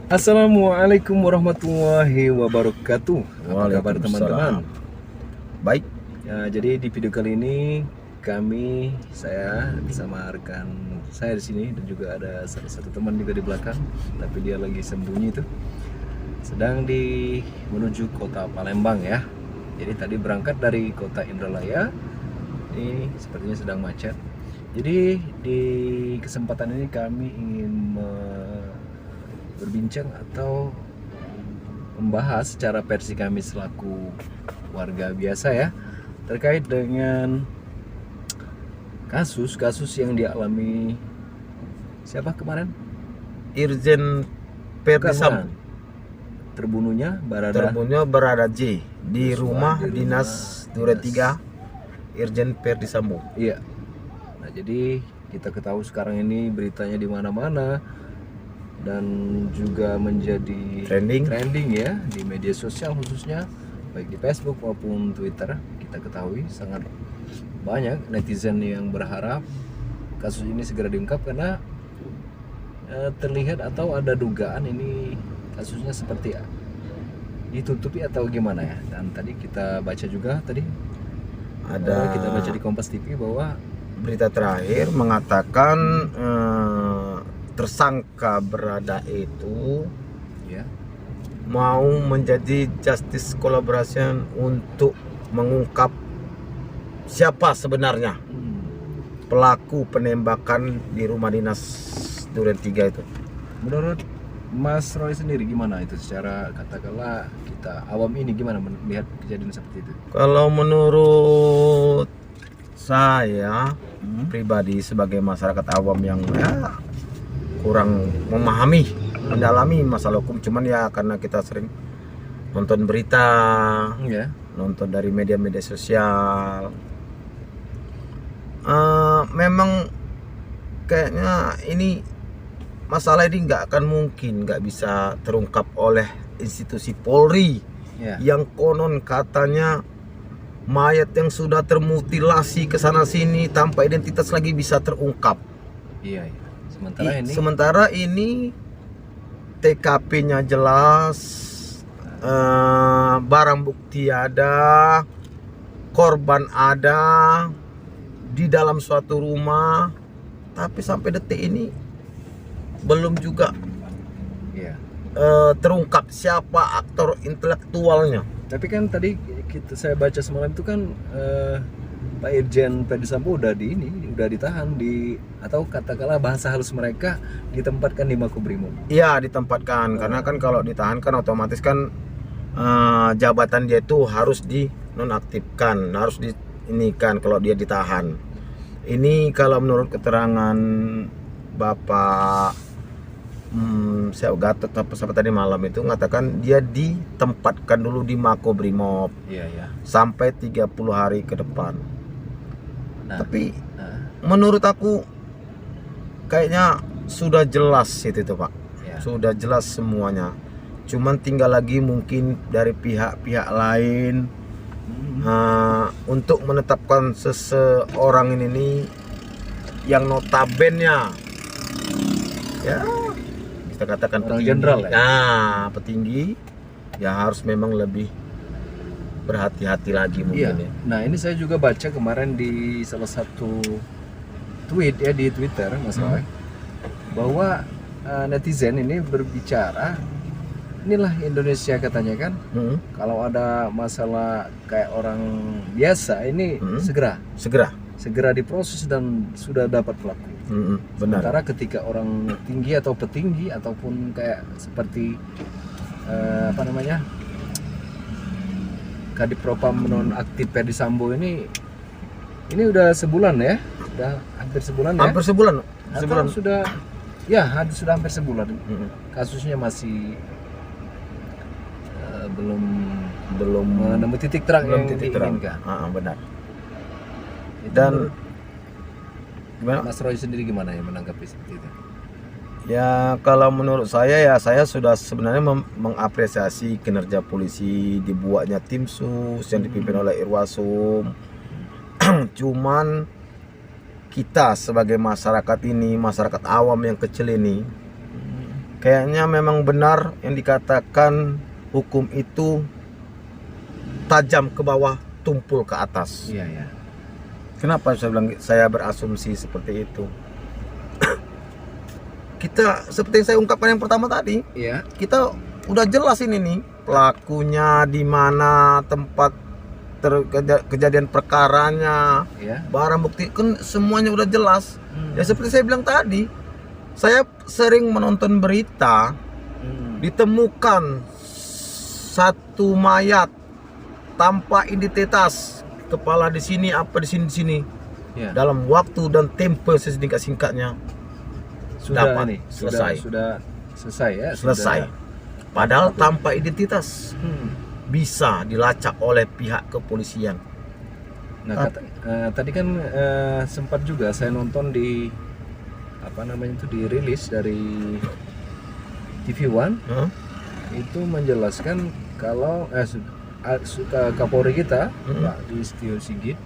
Assalamualaikum warahmatullahi wabarakatuh. Apa kabar teman-teman? Baik. Ya, jadi di video kali ini saya bersama rekan saya di sini dan juga ada salah satu teman juga di belakang, tapi dia lagi sembunyi tuh. Sedang menuju kota Palembang ya. Jadi tadi berangkat dari kota Indralaya. Ini sepertinya sedang macet. Jadi di kesempatan ini kami ingin berbincang atau membahas secara versi kami selaku warga biasa ya, terkait dengan kasus-kasus yang dialami siapa kemarin? Irjen Verdi Sambo. Terbunuhnya Barada J di rumah dinas Duren 3 Irjen Verdi Sambo. Iya. Nah, jadi kita ketahui sekarang ini beritanya di mana-mana dan juga menjadi trending ya di media sosial, khususnya baik di Facebook maupun Twitter. Kita ketahui sangat banyak netizen yang berharap kasus ini segera diungkap karena terlihat atau ada dugaan ini kasusnya seperti ditutupi atau gimana ya. Dan tadi kita baca juga kita baca di Kompas TV bahwa berita terakhir mengatakan tersangka berada itu ya mau menjadi justice collaboration untuk mengungkap siapa sebenarnya pelaku penembakan di rumah dinas Duren 3 itu. Menurut Mas Roy sendiri gimana itu, secara katakanlah kita awam ini gimana melihat kejadian seperti itu? Kalau menurut saya pribadi sebagai masyarakat awam yang kurang memahami, mendalami masalah hukum, cuman ya karena kita sering nonton berita, nonton dari media-media sosial, memang kayaknya ini masalah ini nggak bisa terungkap oleh institusi Polri yang konon katanya mayat yang sudah termutilasi ke sana sini tanpa identitas lagi bisa terungkap. Iya. Sementara ini TKP-nya jelas, barang bukti ada, korban ada di dalam suatu rumah, tapi sampai detik ini belum juga terungkap siapa aktor intelektualnya. Tapi kan tadi saya baca semalam itu kan Pak Irjen Verdi Sambo udah ditahan atau katakanlah bahasa halus mereka ditempatkan di Makobrimob. Iya, ditempatkan karena kan kalau ditahan kan otomatis kan jabatan dia itu harus dinonaktifkan, harus diinikan kalau dia ditahan. Ini kalau menurut keterangan Bapak Gatot apa tadi malam itu mengatakan dia ditempatkan dulu di Makobrimob sampai 30 hari ke depan. Tapi menurut aku kayaknya sudah jelas itu Pak. Sudah jelas semuanya. Cuman tinggal lagi mungkin dari pihak-pihak lain untuk menetapkan seseorang ini yang notabene ya kita katakan orang jenderal ya. Petinggi ya harus memang lebih berhati-hati lagi mungkin ya. Nah, ini saya juga baca kemarin di salah satu tweet ya di Twitter Mas Roy, bahwa netizen ini berbicara, inilah Indonesia katanya kan, kalau ada masalah kayak orang biasa ini segera diproses dan sudah dapat pelaku. Benar. Sementara ketika orang tinggi atau petinggi ataupun kayak seperti Kadipropam nonaktif Verdi Sambo ini udah sebulan ya, udah hampir sebulan ya. Hampir sebulan. Sudah hampir sebulan. Kasusnya masih belum menemu titik terang yang diinginkan. Benar. Dan gimana Mas Roy sendiri gimana ya menanggapi seperti itu? Ya kalau menurut saya saya sudah sebenarnya mengapresiasi kinerja polisi, dibuatnya tim sus yang dipimpin oleh Irwasum. Cuman kita sebagai masyarakat awam yang kecil ini kayaknya memang benar yang dikatakan hukum itu tajam ke bawah, tumpul ke atas. Iya, ya. Kenapa saya berasumsi seperti itu? Kita seperti yang saya ungkapkan yang pertama tadi, Iya. kita udah jelas ini nih pelakunya, di mana tempat kejadian perkaranya, Iya. barang bukti kan semuanya udah jelas. Ya seperti saya bilang tadi, saya sering menonton berita, ditemukan satu mayat tanpa identitas, kepala di sini, apa di sini, Ya. dalam waktu dan tempo sesingkat-singkatnya Sudah dapat nih, selesai. Sudah selesai ya. Selesai. Padahal tanpa identitas, bisa dilacak oleh pihak kepolisian. Nah, tadi kan sempat juga saya nonton di apa namanya itu, dirilis dari TV One. Itu menjelaskan kalau Kapolri kita Pak Listio Sigit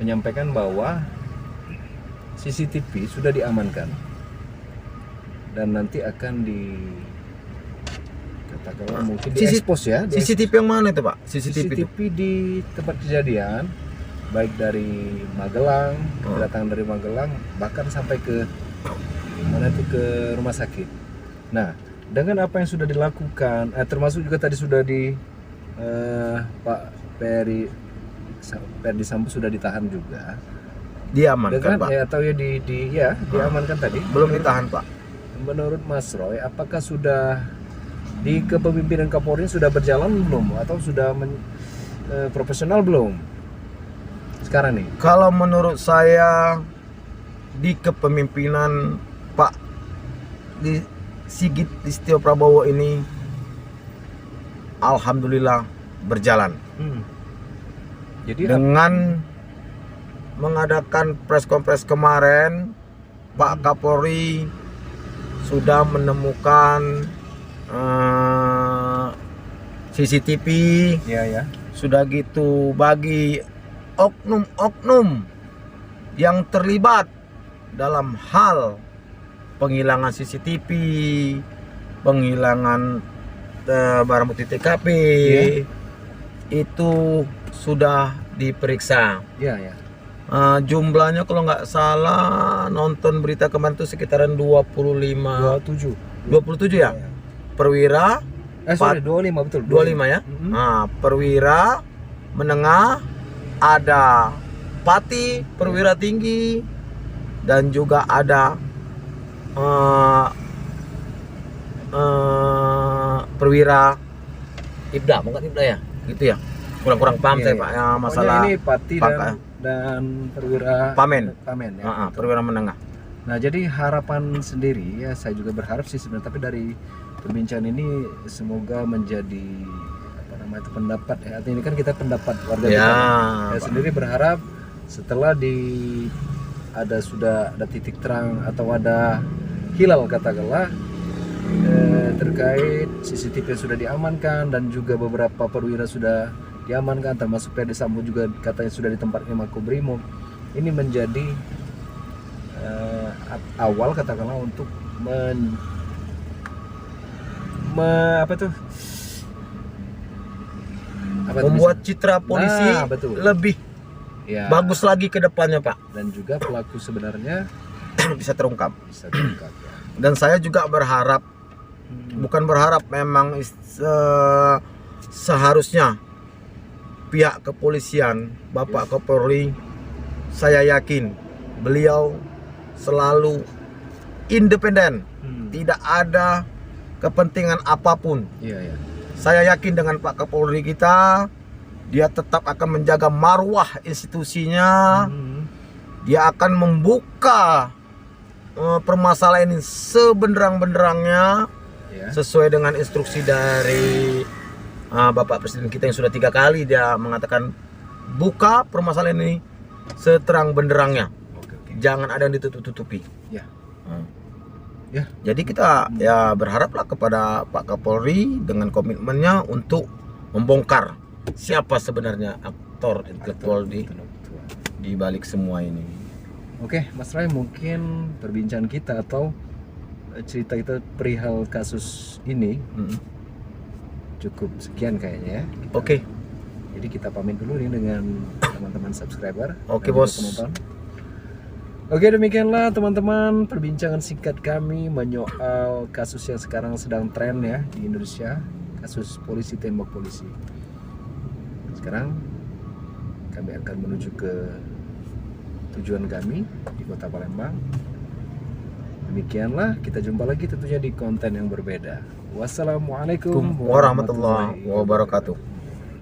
menyampaikan bahwa CCTV sudah diamankan dan nanti akan katakanlah mungkin diekspos ya. CCTV yang mana itu Pak? CCTV di tempat kejadian, baik dari Magelang, kedatangan dari Magelang, bahkan sampai ke mana itu, ke rumah sakit. Nah, dengan apa yang sudah dilakukan, termasuk juga tadi sudah di Pak Ferdi Sambo sudah ditahan juga. Diamankan Pak? Ya, atau ya diamankan tadi. Belum ditahan Pak. Menurut Mas Roy, apakah sudah di kepemimpinan Kapolri sudah berjalan belum, atau sudah profesional belum sekarang nih? Kalau menurut saya di kepemimpinan Pak Sigit Listio Prabowo ini alhamdulillah berjalan. Jadi dengan mengadakan press conference kemarin, Pak Kapolri sudah menemukan CCTV. ya. Sudah gitu, bagi oknum-oknum yang terlibat dalam hal penghilangan CCTV, penghilangan barang bukti TKP, itu sudah diperiksa. Ya. Jumlahnya kalau nggak salah, nonton berita kemarin itu sekitaran 27 ya. Perwira 25, betul. 25 ya. Nah, perwira menengah, ada pati, perwira tinggi, dan juga ada perwira Ibda, bukan Ibda ya? Gitu ya. Kurang paham saya Pak ya, masalah ini pati dan perwira Pamen ya. Perwira menengah. Nah, jadi harapan sendiri ya, saya juga berharap sih sebenarnya, tapi dari perbincangan ini semoga menjadi apa namanya itu, pendapat ya. Ini kan kita pendapat warga Ya, kita. Saya sendiri berharap setelah sudah ada titik terang atau ada hilal katakanlah terkait CCTV sudah diamankan dan juga beberapa perwira sudah diamankan, termasuk Ferdi Sambo juga katanya sudah ditempatkan di Makobrimob. Ini menjadi awal katakanlah untuk membuat citra polisi lebih bagus lagi ke depannya Pak, dan juga pelaku sebenarnya bisa terungkap. Ya. Dan saya juga berharap, bukan berharap, memang seharusnya pihak kepolisian, Bapak Kapolri, saya yakin beliau selalu independen, tidak ada kepentingan apapun. Iya. Saya yakin dengan Pak Kapolri kita, dia tetap akan menjaga marwah institusinya. Dia akan membuka permasalahan ini sebenderang-benderangnya, sesuai dengan instruksi dari Bapak Presiden kita yang sudah 3 kali dia mengatakan buka permasalahan ini seterang benderangnya. Jangan ada yang ditutup-tutupi. Ya. Jadi kita ya berharaplah kepada Pak Kapolri dengan komitmennya untuk membongkar siapa sebenarnya aktor intelektual di balik semua ini. Oke, Mas Ray, mungkin perbincangan kita atau cerita kita perihal kasus ini. Cukup sekian kayaknya ya. Oke. Jadi kita pamit dulu nih dengan teman-teman subscriber. Oke, bos. Penonton. Oke, demikianlah teman-teman perbincangan singkat kami menyoal kasus yang sekarang sedang tren ya di Indonesia, kasus polisi tembak polisi. Sekarang kami akan menuju ke tujuan kami di Kota Palembang. Demikianlah, kita jumpa lagi tentunya di konten yang berbeda. Wassalamualaikum warahmatullahi wabarakatuh.